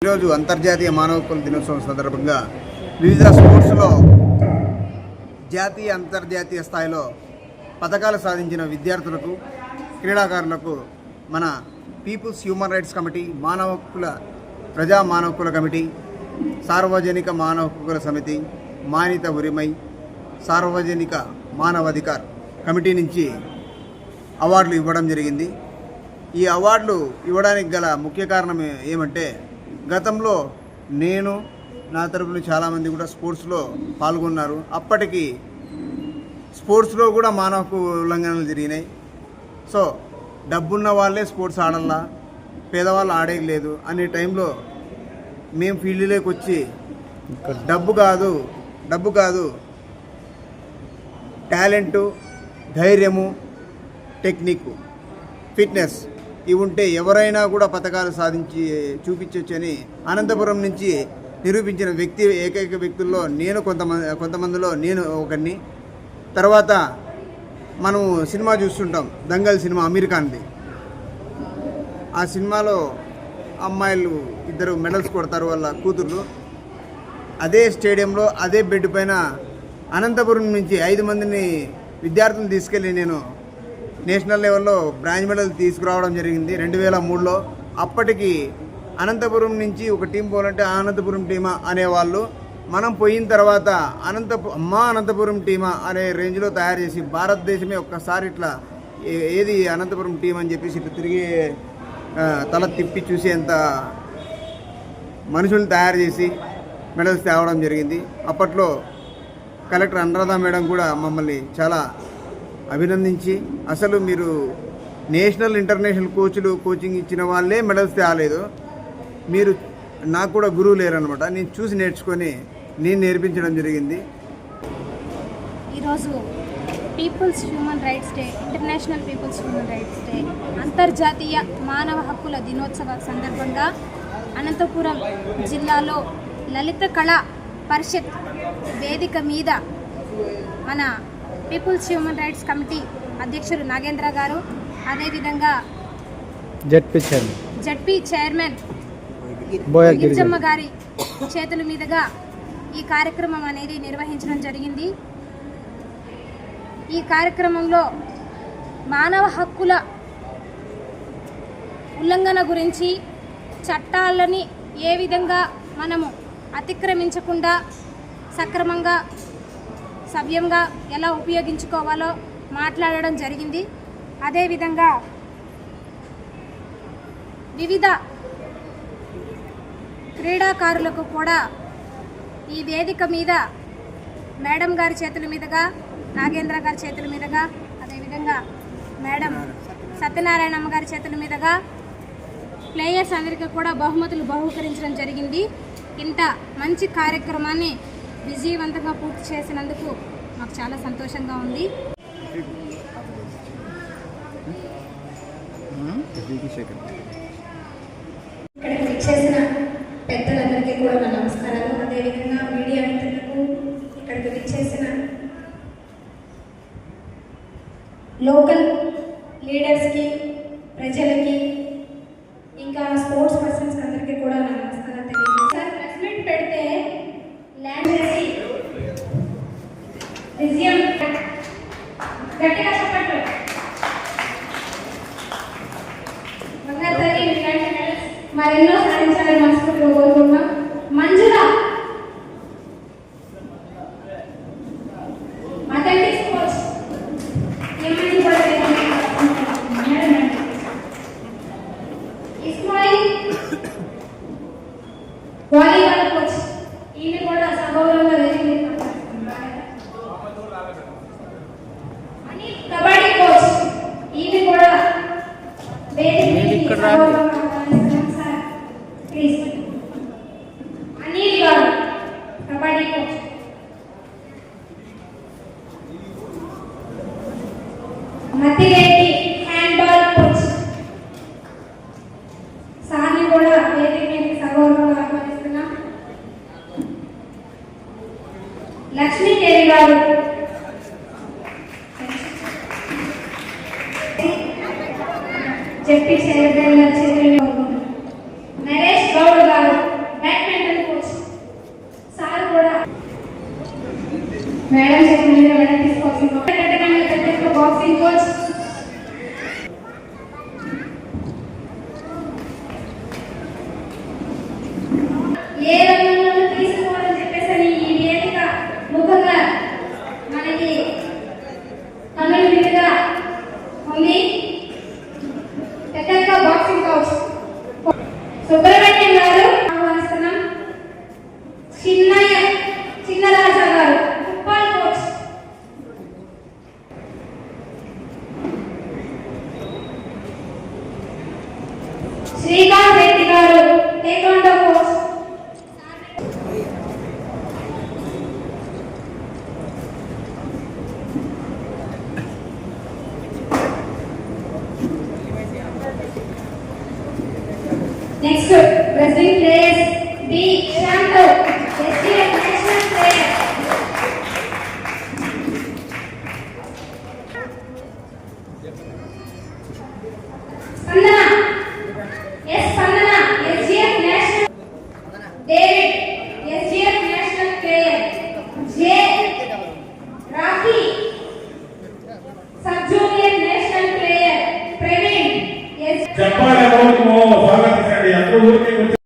ఈరోజు అంతర్జాతీయ మానవ హక్కుల దినోత్సవం సందర్భంగా వివిధ స్పోర్ట్స్లో జాతీయ అంతర్జాతీయ స్థాయిలో పథకాలు సాధించిన విద్యార్థులకు క్రీడాకారులకు మన పీపుల్స్ హ్యూమన్ రైట్స్ కమిటీ, ప్రజా మానవ హక్కుల కమిటీ, సార్వజనిక మానవ హక్కుల సమితి, మానిత ఉరిమై, సార్వజనిక మానవాధికార్ కమిటీ నుంచి అవార్డులు ఇవ్వడం జరిగింది. ఈ అవార్డులు ఇవ్వడానికి గల ముఖ్య కారణం ఏమంటే, గతంలో నేను నా తరపున చాలామంది కూడా స్పోర్ట్స్లో పాల్గొన్నారు. అప్పటికి స్పోర్ట్స్లో కూడా మానవ హక్కు ఉల్లంఘనలు జరిగినాయి. సో డబ్బున్న వాళ్ళే స్పోర్ట్స్ ఆడాలా, పేదవాళ్ళు ఆడేయలేదు అనే టైంలో మేము ఫీల్డ్లోకి వచ్చి డబ్బు కాదు టాలెంటు, ధైర్యము, టెక్నిక్, ఫిట్నెస్ ఇవి ఉంటే ఎవరైనా కూడా పథకాలు సాధించి చూపించవచ్చని అనంతపురం నుంచి నిరూపించిన ఏకైక వ్యక్తుల్లో నేను కొంతమందిలో నేను ఒకరిని. తర్వాత మనం సినిమా చూస్తుంటాం, దంగల్ సినిమా, అమీర్ ఖాన్ది. ఆ సినిమాలో అమ్మాయిలు ఇద్దరు మెడల్స్ కొడతారు, వాళ్ళ కూతుర్లు. అదే స్టేడియంలో అదే బెడ్ పైన అనంతపురం నుంచి 5 మందిని విద్యార్థులను తీసుకెళ్ళి నేను నేషనల్ లెవెల్లో బ్రాంజ్ మెడల్ తీసుకురావడం జరిగింది 2003లో. అప్పటికి అనంతపురం నుంచి ఒక టీం పోవాలంటే అనంతపురం టీమా అనేవాళ్ళు. మనం పోయిన తర్వాత అనంతపురం టీమా అనే రేంజ్లో తయారు చేసి భారతదేశమే ఒక్కసారి ఇట్లా ఏది అనంతపురం టీం అని చెప్పేసి ఇట్లా తిరిగి తల తిప్పి చూసేంత మనుషులను తయారు చేసి మెడల్స్ తేవడం జరిగింది. అప్పట్లో కలెక్టర్ అనురాధ మేడం కూడా మమ్మల్ని చాలా అభినందించి, అసలు మీరు నేషనల్ ఇంటర్నేషనల్ కోచింగ్ ఇచ్చిన వాళ్ళే మెడల్స్ తేలేదు, మీరు నాకు కూడా గురువు లేరనమాట. నేను చూసి నేర్చుకొని నేను నేర్పించడం జరిగింది. ఈరోజు people's human rights day, international people's human rights day, అంతర్జాతీయ మానవ హక్కుల దినోత్సవ సందర్భంగా అనంతపురం జిల్లాలో లలిత కళా పరిషత్ వేదిక మీద మన పీపుల్స్ హ్యూమన్ రైట్స్ కమిటీ అధ్యక్షులు నాగేంద్ర గారు, అదేవిధంగా జడ్పీ చైర్మన్ గిరిజమ్మ గారి చేతుల మీదుగా ఈ కార్యక్రమం అనేది నిర్వహించడం జరిగింది. ఈ కార్యక్రమంలో మానవ హక్కుల ఉల్లంఘన గురించి, చట్టాలని ఏ విధంగా మనము అతిక్రమించకుండా సక్రమంగా సవ్యంగా ఎలా ఉపయోగించుకోవాలో మాట్లాడడం జరిగింది. అదేవిధంగా వివిధ క్రీడాకారులకు కూడా ఈ వేదిక మీద మేడం గారి చేతుల మీదుగా, నాగేంద్ర గారి చేతుల మీదుగా, అదేవిధంగా మేడం సత్యనారాయణమ్మ గారి చేతుల మీదుగా ప్లేయర్స్ అందరికీ కూడా బహుమతులు బహూకరించడం జరిగింది. ఇంత మంచి కార్యక్రమాన్ని విజయవంతంగా పూర్తి చేసినందుకు మాకు చాలా సంతోషంగా ఉంది. ఇక్కడికి విచ్చేసిన పెద్దలందరికీ కూడా నా నమస్కారాలు. అదేవిధంగా మీడియా మిత్రులకు, ఇక్కడికి విచ్చేసిన లోకల్ లీడర్స్కి, ప్రజలకి, ఇంకా స్పోర్ట్స్ పర్సన్స్కి అందరికీ కూడా నా నమస్కారాలు తెలియజేస్తాను. ప్రెస్ మీట్ పెడితే ల్యాండ్ చేసి విజయం గట్టిగా చెప్పట్లు మరెన్నో సాధించాలని మనస్ఫూర్తిగా కోరుకుంటున్నాం. Manjula athletics coach Ismail volleyball coach, ఈయన కూడా సగౌరవంగా అనిల్ కబడ్డీ కోచ్, ఈయన కూడా అనిల్ గారు కబడ్డీ కోచ్, మతిరెడ్డి హ్యాండ్బాల్ కోచ్, సార్ని కూడా వేదిక మీద సగౌరవంగా ఆహ్వానిస్తున్నాం. లక్ష్మీదేవి గారు జడ్పీ చైర్మన్ నరేష్ గౌడ్ గారు మేడం చేతుల మీద మేడం తీసుకోవాల్సిన బాక్సింగ్ కోచ్ ఏ రంగంలో తీసుకోవాలని చెప్పేసి ఈ వేదిక ముఖంగా మనకి కన్నుల మీదుగా ఉంది. పెద్దగా బాక్సింగ్ కోచ్ సుబ్రహ్మణ్యం గారు ఆహ్వానిస్తున్నాం. చిన్నరాజా గారు football coach. Srikanth Reddy garu taekwondo coach. Next president players B Santho STF national player. Spandana Spandana STF national. David STF national player. J Rakhi sub junior national player. Praveen చెప్పాలి స్వాగతించండి అందరూ ఊరికి